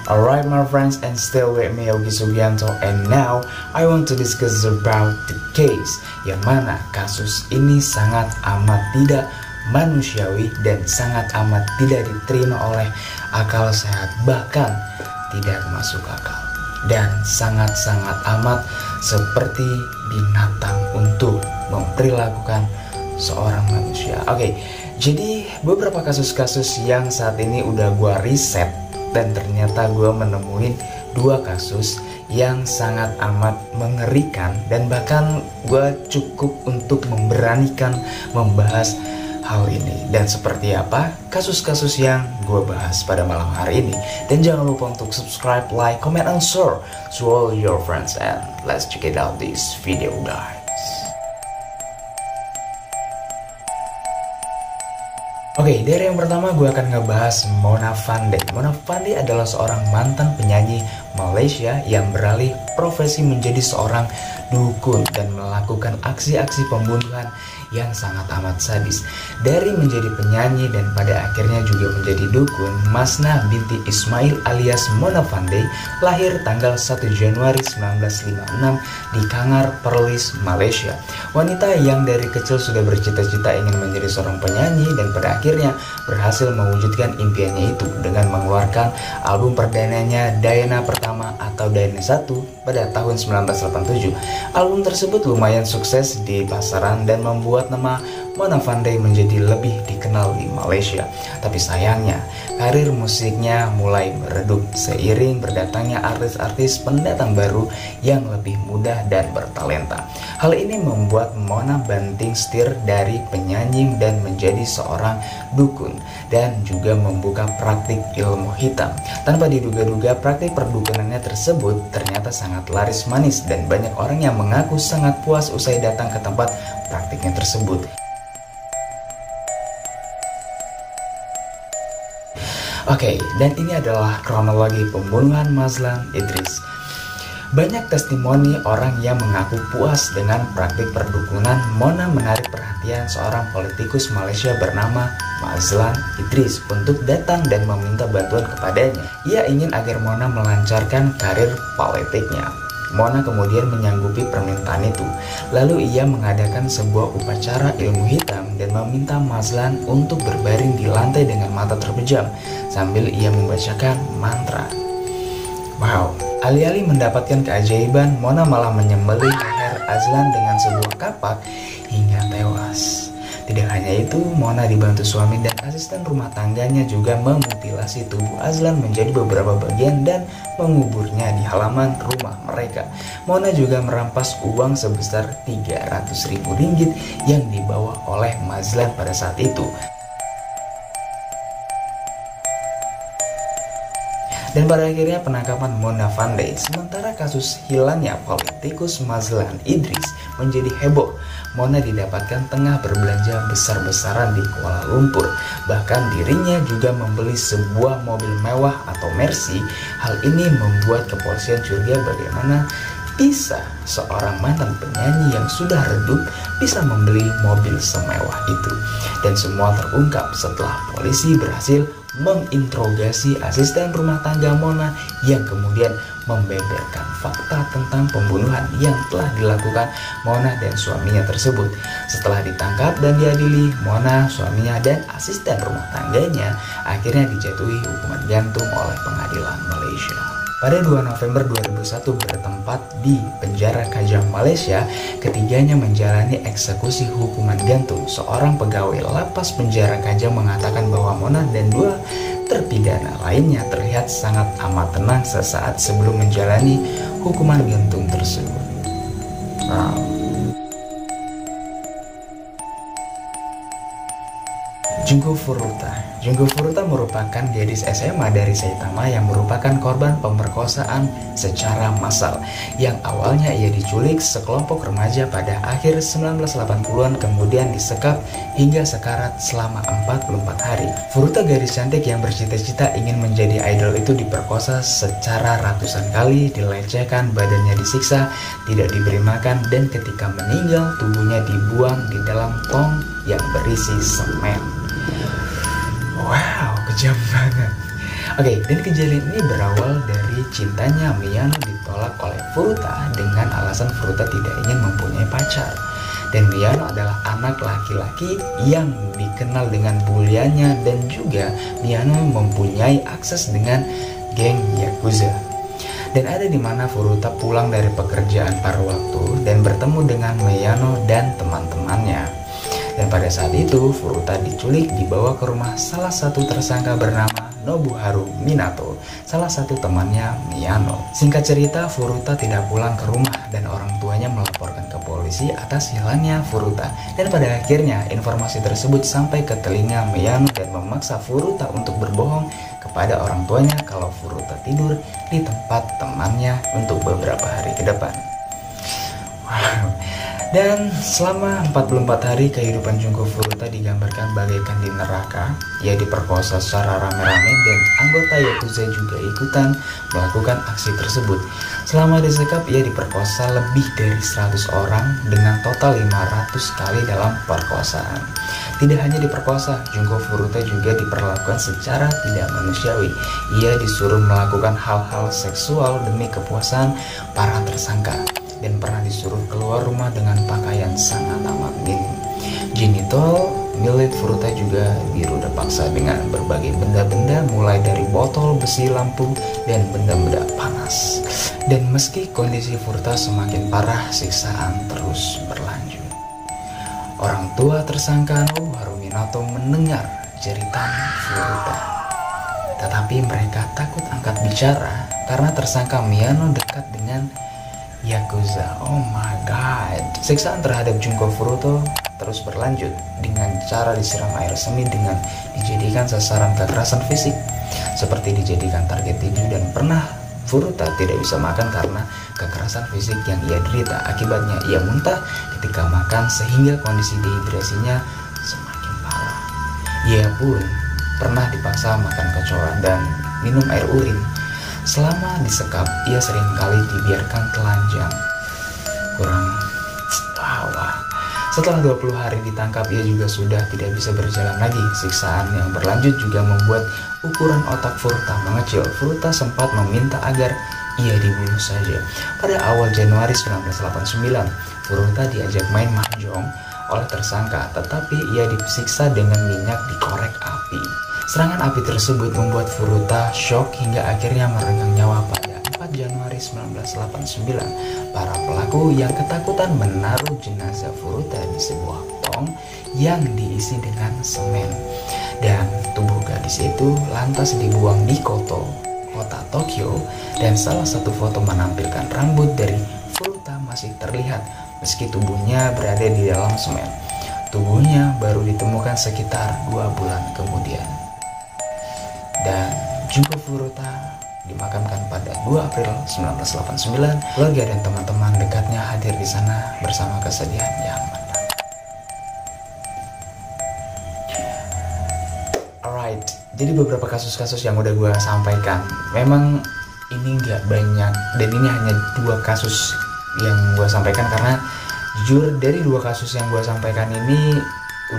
Alright my friends, and still with me Yogi Subianto, and now I want to discuss about the case yang mana kasus ini sangat amat tidak manusiawi dan sangat amat tidak diterima oleh akal sehat, bahkan tidak masuk akal dan sangat-sangat amat seperti binatang untuk memperlakukan seorang manusia. Oke, jadi beberapa kasus-kasus yang saat ini udah gua riset dan ternyata gue menemuin dua kasus yang sangat amat mengerikan, dan bahkan gue cukup untuk memberanikan membahas hal ini. Dan seperti apa kasus-kasus yang gue bahas pada malam hari ini. Dan jangan lupa untuk subscribe, like, comment, and share to all your friends, and let's check it out this video guys. Oke, dari yang pertama gue akan ngebahas Mona Fandey. Mona Fandey adalah seorang mantan penyanyi Malaysia yang beralih profesi menjadi seorang dukun dan melakukan aksi-aksi pembunuhan yang sangat amat sadis. Dari menjadi penyanyi dan pada akhirnya juga menjadi dukun, Masna binti Ismail alias Mona Fandey lahir tanggal 1 Januari 1956 di Kangar, Perlis, Malaysia. Wanita yang dari kecil sudah bercita-cita ingin menjadi seorang penyanyi dan pada akhirnya berhasil mewujudkan impiannya itu dengan mengeluarkan album perdananya Dayana Pertama atau Dayana 1 pada tahun 1987. Album tersebut lumayan sukses di pasaran dan membuat nama Mona Fandey menjadi lebih dikenal di Malaysia. Tapi sayangnya, karir musiknya mulai meredup seiring berdatangnya artis-artis pendatang baru yang lebih muda dan bertalenta. Hal ini membuat Mona banting setir dari penyanyi dan menjadi seorang dukun dan juga membuka praktik ilmu hitam. Tanpa diduga-duga, praktik perdukunannya tersebut ternyata sangat laris manis dan banyak orang yang mengaku sangat puas usai datang ke tempat praktiknya tersebut. Oke, dan ini adalah kronologi pembunuhan Mazlan Idris. Banyak testimoni orang yang mengaku puas dengan praktik perdukunan Mona menarik perhatian seorang politikus Malaysia bernama Mazlan Idris untuk datang dan meminta bantuan kepadanya. Ia ingin agar Mona melancarkan karir politiknya. Mona kemudian menyanggupi permintaan itu. Lalu ia mengadakan sebuah upacara ilmu hitam dan meminta Mazlan untuk berbaring di lantai dengan mata terpejam sambil ia membacakan mantra. Wow, alih-alih mendapatkan keajaiban, Mona malah menyembelih leher Azlan dengan sebuah kapak hingga tewas. Tidak hanya itu, Mona dibantu suami dan asisten rumah tangganya juga memutilasi tubuh Azlan menjadi beberapa bagian dan menguburnya di halaman rumah mereka. Mona juga merampas uang sebesar 300.000 ringgit yang dibawa oleh Mazlan pada saat itu. Dan pada akhirnya penangkapan Mona Fandey. Sementara kasus hilangnya politikus Mazlan Idris menjadi heboh. Mona didapatkan tengah berbelanja besar-besaran di Kuala Lumpur. Bahkan dirinya juga membeli sebuah mobil mewah atau Mercy. Hal ini membuat kepolisian curiga bagaimana bisa seorang mantan penyanyi yang sudah redup bisa membeli mobil semewah itu. Dan semua terungkap setelah polisi berhasil menginterogasi asisten rumah tangga Mona yang kemudian membeberkan fakta tentang pembunuhan yang telah dilakukan Mona dan suaminya tersebut. Setelah ditangkap dan diadili, Mona, suaminya, dan asisten rumah tangganya akhirnya dijatuhi hukuman gantung oleh pengadilan Malaysia. Pada 2 November 2001 bertempat di penjara Kajang, Malaysia, ketiganya menjalani eksekusi hukuman gantung. Seorang pegawai lapas penjara Kajang mengatakan bahwa Mona dan 2 terpidana lainnya terlihat sangat amat tenang sesaat sebelum menjalani hukuman gantung tersebut. Wow. Jungko Furuta merupakan gadis SMA dari Saitama yang merupakan korban pemerkosaan secara massal yang awalnya ia diculik sekelompok remaja pada akhir 1980-an kemudian disekap hingga sekarat selama 44 hari. Furuta, gadis cantik yang bercita-cita ingin menjadi idol itu, diperkosa secara ratusan kali, dilecehkan, badannya disiksa, tidak diberi makan, dan ketika meninggal tubuhnya dibuang di dalam tong yang berisi semen. Wow, kejam banget. Oke, dan kejadian ini berawal dari cintanya Miyano ditolak oleh Furuta dengan alasan Furuta tidak ingin mempunyai pacar. Dan Miyano adalah anak laki-laki yang dikenal dengan buliannya, dan juga Miyano mempunyai akses dengan geng Yakuza. Dan ada di mana Furuta pulang dari pekerjaan paruh waktu dan bertemu dengan Miyano dan teman-temannya. Dan pada saat itu Furuta diculik, dibawa ke rumah salah satu tersangka bernama Nobuharu Minato, salah satu temannya Miyano. Singkat cerita, Furuta tidak pulang ke rumah dan orang tuanya melaporkan ke polisi atas hilangnya Furuta. Dan pada akhirnya informasi tersebut sampai ke telinga Miyano dan memaksa Furuta untuk berbohong kepada orang tuanya kalau Furuta tidur di tempat temannya untuk beberapa hari ke depan. Dan selama 44 hari kehidupan Junko Furuta digambarkan bagaikan di neraka. Ia diperkosa secara rame-rame dan anggota Yakuza juga ikutan melakukan aksi tersebut. Selama disekap, ia diperkosa lebih dari 100 orang dengan total 500 kali dalam perkosaan. Tidak hanya diperkosa, Junko Furuta juga diperlakukan secara tidak manusiawi. Ia disuruh melakukan hal-hal seksual demi kepuasan para tersangka, dan pernah disuruh keluar rumah dengan pakaian sangat amat minim. Genital milik Furuta juga diruda paksa dengan berbagai benda-benda, mulai dari botol, besi, lampu, dan benda-benda panas. Dan meski kondisi Furuta semakin parah, siksaan terus berlanjut. Orang tua tersangka Nobuharu Minato mendengar jeritan Furuta, tetapi mereka takut angkat bicara karena tersangka Miyano dekat dengan Yakuza. Oh my god. Siksaan terhadap Junko Furuta terus berlanjut dengan cara disiram air seni dengan dijadikan sasaran kekerasan fisik, seperti dijadikan target tinju, dan pernah Furuta tidak bisa makan karena kekerasan fisik yang ia derita. Akibatnya ia muntah ketika makan sehingga kondisi dehidrasinya semakin parah. Ia pun pernah dipaksa makan kecoa dan minum air urin. Selama disekap, ia seringkali dibiarkan telanjang. Setelah 20 hari ditangkap, ia juga sudah tidak bisa berjalan lagi. Siksaan yang berlanjut juga membuat ukuran otak Furuta mengecil. Furuta sempat meminta agar ia dibunuh saja. Pada awal Januari 1989, Furuta diajak main mahjong oleh tersangka, tetapi ia disiksa dengan minyak dikorek api. Serangan api tersebut membuat Furuta shock hingga akhirnya meregang nyawa pada 4 Januari 1989. Para pelaku yang ketakutan menaruh jenazah Furuta di sebuah tong yang diisi dengan semen, dan tubuh gadis itu lantas dibuang di kota Tokyo. Dan salah satu foto menampilkan rambut dari Furuta masih terlihat meski tubuhnya berada di dalam semen. Tubuhnya baru ditemukan sekitar 2 bulan kemudian. Dan Junko Furuta dimakamkan pada 2 April 1989. Keluarga dan teman-teman dekatnya hadir di sana bersama kesedihan yang mendalam. Alright, jadi beberapa kasus-kasus yang udah gue sampaikan, memang ini nggak banyak, dan ini hanya 2 kasus yang gue sampaikan karena jujur dari 2 kasus yang gue sampaikan ini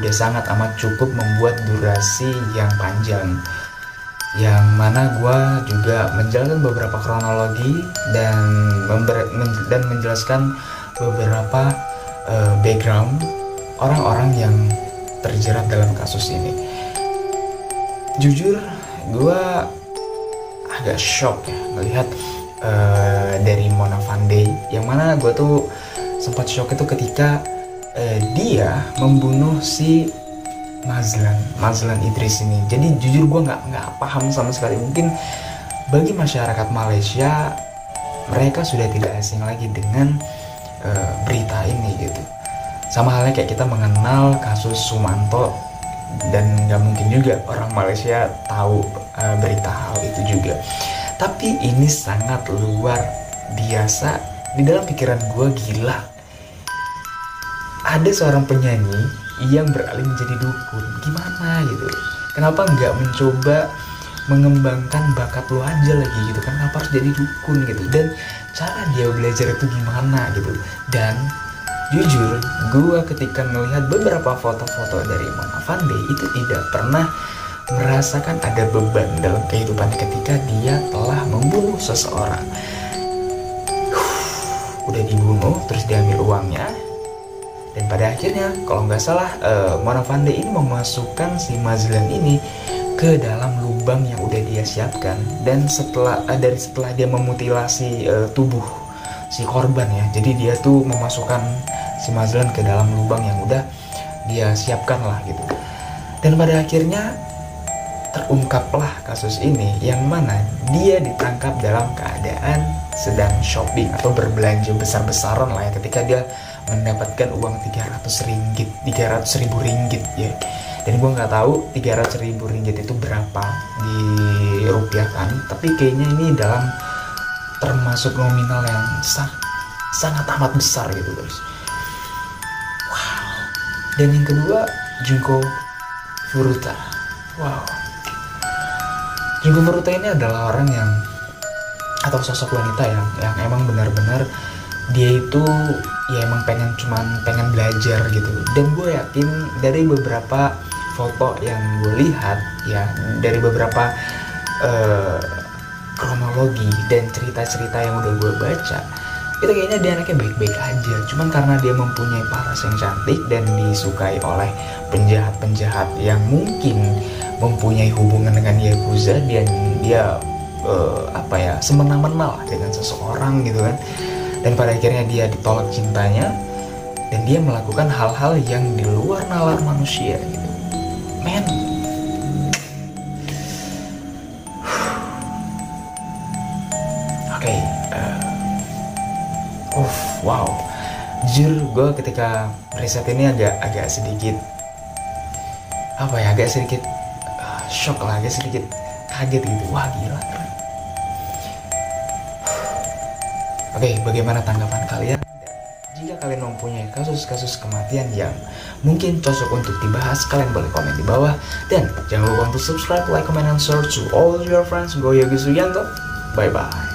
udah sangat amat cukup membuat durasi yang panjang, yang mana gue juga menjelaskan beberapa kronologi dan menjelaskan beberapa background orang-orang yang terjerat dalam kasus ini. Jujur gue agak shock ya melihat dari Mona Fandey, yang mana gue tuh sempat shock itu ketika dia membunuh si Mazlan Idris ini. Jadi jujur gue nggak paham sama sekali. Mungkin bagi masyarakat Malaysia, mereka sudah tidak asing lagi dengan berita ini gitu. Sama halnya kayak kita mengenal kasus Sumanto, dan nggak mungkin juga orang Malaysia tahu berita hal itu juga. Tapi ini sangat luar biasa di dalam pikiran gue. Gila, ada seorang penyanyi yang beralih menjadi dukun. Gimana gitu? Kenapa nggak mencoba mengembangkan bakat lo aja lagi gitu kan? Kenapa harus jadi dukun gitu? Dan cara dia belajar itu gimana gitu? Dan jujur, gue ketika melihat beberapa foto-foto dari Mona Fandey itu tidak pernah merasakan ada beban dalam kehidupan seseorang. Udah dibunuh, terus diambil uangnya. Dan pada akhirnya, kalau nggak salah, Mona Fandey ini memasukkan si Mazlan ini ke dalam lubang yang udah dia siapkan. Dan setelah dia memutilasi tubuh si korban ya, jadi dia tuh memasukkan si Mazlan ke dalam lubang yang udah dia siapkan lah gitu. Dan pada akhirnya terungkaplah kasus ini, yang mana dia ditangkap dalam keadaan sedang shopping atau berbelanja besar-besaran lah ya, ketika dia mendapatkan uang 300.000 ringgit ya. Dan gue nggak tahu 300.000 ringgit itu berapa di rupiah kan, tapi kayaknya ini dalam termasuk nominal yang sangat amat besar gitu guys. Wow. Dan yang kedua, Junko Furuta. Wow. Junko Furuta ini adalah orang yang, atau sosok wanita yang emang benar-benar dia itu ya emang pengen belajar gitu. Dan gue yakin dari beberapa foto yang gue lihat ya, dari beberapa kronologi dan cerita-cerita yang udah gue baca, itu kayaknya dia anaknya baik-baik aja. Cuman karena dia mempunyai paras yang cantik dan disukai oleh penjahat-penjahat yang mungkin mempunyai hubungan dengan Yakuza, dan dia semena-mena lah dengan seseorang gitu kan. Dan pada akhirnya dia ditolak cintanya, dan dia melakukan hal-hal yang di luar nalar manusia gitu. Men, oke, wow. Jujur gue ketika riset ini agak sedikit shock lah, agak sedikit kaget gitu. Wah gila. Oke, bagaimana tanggapan kalian? Jika kalian mempunyai kasus-kasus kematian yang mungkin cocok untuk dibahas, kalian boleh komen di bawah. Dan jangan lupa untuk subscribe, like, comment, and share to all your friends. Gue Yogi Suyanto. Bye-bye.